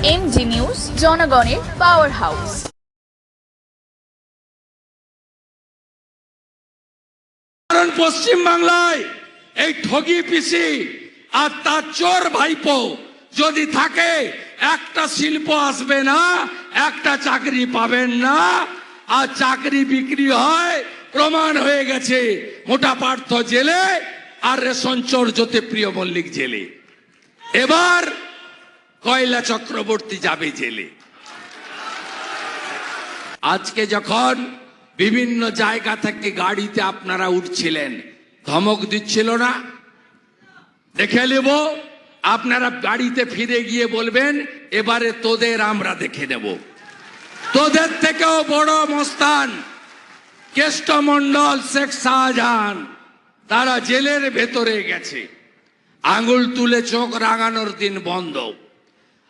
MG news, জনগণের power house. কারণ পশ্চিম বাংলায় এই ঠগি পিসি আর তার চোর ভাইপো যদি থাকে, একটা শিল্প আসবে না, একটা চাকরি পাবেন না, আর চাকরি বিক্রি হয়। প্রমাণ হয়ে গেছে মোটা পার্থ জেলে আর রেশন চোর জ্যোতিপ্রিয় মল্লিক জেলে। এবার কয়লা চক্রবর্তী যাবে জেলে। আজকে যখন বিভিন্ন জায়গা থেকে গাড়িতে আপনারা উঠছিলেন, ধমক দিচ্ছিল না? দেখে নেব। আপনারা গাড়িতে ফিরে গিয়ে বলবেন, এবারে তোদের আমরা দেখে নেব। তোদের থেকেও বড় মস্তান কেষ্টমণ্ডল, শেখ শাহজাহান, তারা জেলের ভেতরে গেছে। আঙুল তুলে চোখ রাঙানোর দিন বন্ধ।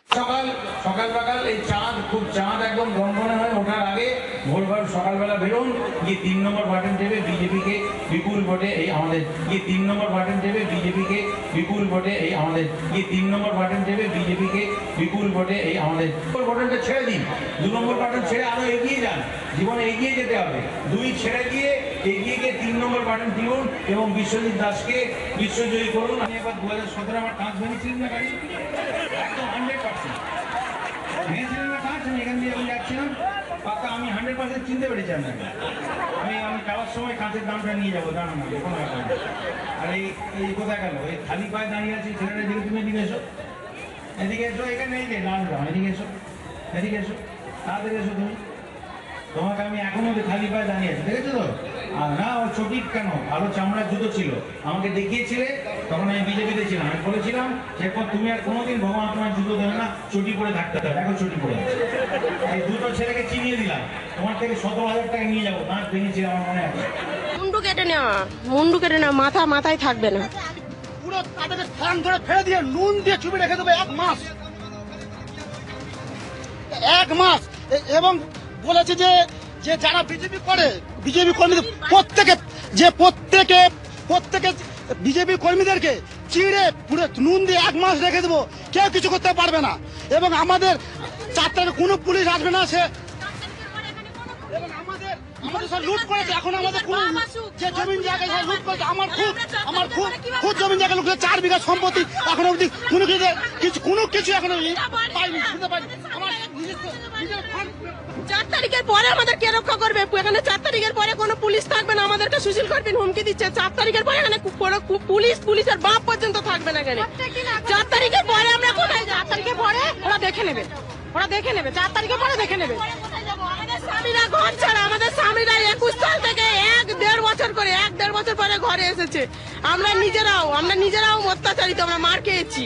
সকাল এই চাঁদ, খুব চাঁদ একদম গনগনে হয়ে ওঠার আগে ভোরবার সকালবেলা বেরোন, গিয়ে 3 নম্বর বাটন টেপে বিজেপিকে বিপুল ভোটে এই আমাদের, গিয়ে 3 নম্বর বাটন টেপে বিজেপিকে বিপুল ভোটে এই আমাদের, গিয়ে 3 নম্বর বাটন টেপে বিজেপিকে বিপুল ভোটে এই আমাদের। বাটনটা ছেড়ে দিন, 2 নম্বর বাটন ছেড়ে আরো এগিয়ে যান, জীবনে এগিয়ে যেতে হবে। 2 ছেড়ে দিয়ে এগিয়ে গিয়ে 3 নম্বর বাটন টিপুন এবং বিশ্বজিৎ দাসকে বিশ্বজয়ী করুন। আমি এবার 2017 আমার কাঁচ ভেঙেছিলেন না গাড়ি, একদম 100% ভেঙেছিলেন না কাঁচ। আমি এখান দিয়ে যাচ্ছিলাম, পাক্কা আমি 100% চিনতে পেরেছি আপনাকে। আমি যাওয়ার সময় কাঁচের দামটা নিয়ে যাবো, জানো না কোনো ব্যাপার না। আর এই কোথায় গেল? এই খালি পায়ে দাঁড়িয়ে আছি ছেলেটা, দিকে তুমি এদিকে এসো, এদিকে এসো, এখানে এই যে লাল রং, এদিকে এসো, এদিকে এসো, তাড়াতাড়ি এসো তুমি। তোমাকে আমি এখনো খালি পায়ে দাঁড়িয়ে আছি, দেখেছো তো? আর না, ও চটিক কেন, আরো চামড়ার জুতো ছিল, আমাকে দেখিয়েছিলে, তখন আমি বিজেপিতে ছিলাম। আমি বলেছিলাম সেরপর তুমি আর কোনোদিন ভগবান তোমার জুতো দেবে না, চটি পরে থাকতে হবে। দেখো চটি পরে আছে। এই দুটো ছেলেকে চিনিয়ে দিলাম, তোমার থেকে 17,000 টাকা নিয়ে যাবো, দাঁত ভেঙেছিলাম, আমার মনে আছে। মুন্ডু কেটে নেওয়া, মাথায় থাকবে না। পুরো তাদেরকে ফ্যান ধরে ফেলে দিয়ে নুন দিয়ে চুপে রেখে দেবে 1 মাস, 1 মাস। এবং বলেছে যে যারা বিজেপি করে, বিজেপি কর্মীদের প্রত্যেকে বিজেপি কর্মীদেরকে চিড়ে পুরো নুন দিয়ে 1 মাস রেখে দেবো, কেউ কিছু করতে পারবে না। এবং আমাদের 4 তারিখে কোনো পুলিশ আসবে না। সে এবং আমাদের সব লুট করেছে। এখন আমাদের কোন যে জমিন জায়গা লুট করেছে, আমার খুব জমিন জায়গা লুট করেছে। 4 বিঘা সম্পত্তি এখন অবধি কোনো কিছু এখনো পাইনি, শুনতে পাইনি। আমার 4 তারিখের পরে আমাদের কে রক্ষা করবে? এখানে 4 তারিখের পরে কোনো পুলিশ থাকবে না, আমাদেরকে সুশীল করবেন হুমকি দিচ্ছে। 4 তারিখের পরে এখানে পুলিশের বাপ পর্যন্ত থাকবে না এখানে। 4 তারিখের পরে আমরা কোথায়? 4 তারিখের পরে ওরা দেখে নেবে, 4 তারিখের পরে দেখে নেবে। আমাদের স্বামীরা ঘর ছাড়া, আমাদের স্বামীরা 21 সাল থেকে 1-1.5 বছর করে 1-1.5 বছর পরে ঘরে এসেছে। আমরা নিজেরাও অত্যাচারিত, আমরা মার খেয়েছি।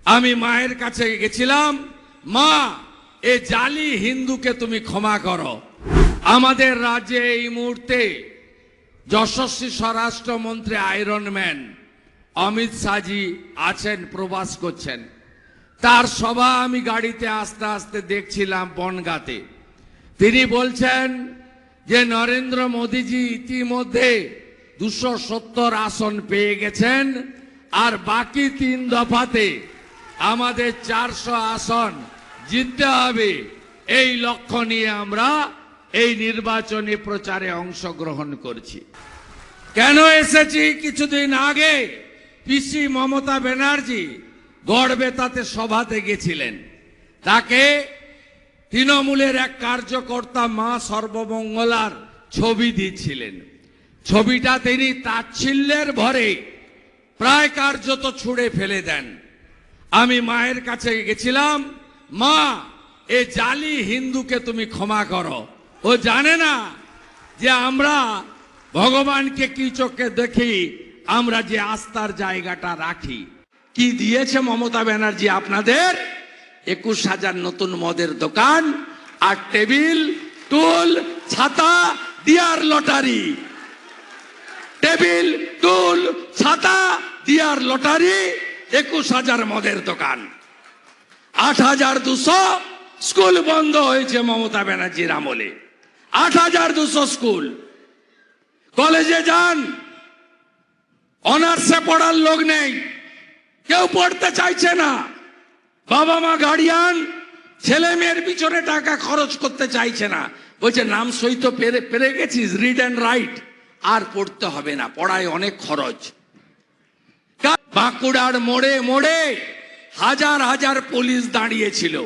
আমি মায়ের কাছে গেছিলাম, মা এ জালি হিন্দুকে তুমি ক্ষমা করো। আমাদের রাজ্যে এই মুহূর্তে যশস্বী স্বরাষ্ট্রমন্ত্রী আয়রন ম্যান অমিত শাহজি আছেন, প্রবাস করছেন। তার সভা আমি গাড়িতে আস্তে আস্তে দেখছিলাম বনগাঁতে। তিনি বলছেন যে নরেন্দ্র মোদীজি ইতিমধ্যে 270 আসন পেয়ে গেছেন, আর বাকি 3 দফাতে আমাদের 400 আসন জিততে হবে। এই লক্ষ্য নিয়ে আমরা এই নির্বাচনী প্রচারে অংশগ্রহণ করছি। কেন এসেছি? কিছুদিন আগে পিসি মমতা ব্যানার্জি গড়বেতাতে সভাতে গেছিলেন। তাকে তৃণমূলের এক কার্যকর্তা মা সর্বমঙ্গলার ছবি দিচ্ছিলেন। ছবিটা তিনি তাচ্ছিল্যের ভরে প্রায় কার্যত ছুঁড়ে ফেলে দেন। আমি মায়ের কাছে গেছিলাম, মা এ জালি হিন্দুকে তুমি ক্ষমা করো। ও জানে না যে আমরা ভগবানকে কি চোখে দেখি, আমরা যে আস্থার জায়গাটা রাখি। কি দিয়েছে মমতা ব্যানার্জি আপনাদের? 21,000 নতুন মদের দোকান, আর টেবিল, টুল, ছাতা, দিয়ার লটারি। টেবিল, টুল, ছাতা, দিয়ার লটারি, 21,000 মদের দোকান। 8,200 স্কুল বন্ধ হয়েছে মমতা ব্যানার্জির আমলে। 8,200 স্কুল। কলেজে যান, অনার্সে পড়ার লোক নেই, কেউ পড়তে চাইছে না। বাবা মা গার্ডিয়ান ছেলে মেয়ের পিছনে টাকা খরচ করতে চাইছে না, বলছে নাম সই তো পেরে গেছিস, রিড অ্যান্ড রাইট, আর পড়তে হবে না, পড়ায় অনেক খরচ। বাঁকুড়ার মোড়ে মোড়ে হাজার হাজার পুলিশ দাঁড়িয়েছিল,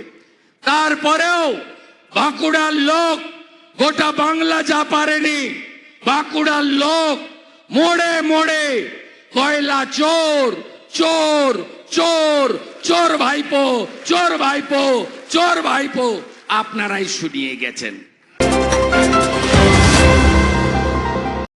তারপরেও বাঁকুড়ার লোক গোটা বাংলা যা পারেনি, বাঁকুড়ার লোক মোড়ে মোড়ে কয়লা চোর চোর চোর চোর ভাইপো চোর ভাইপো চোর ভাইপো আপনারাই শুনিয়ে গেছেন।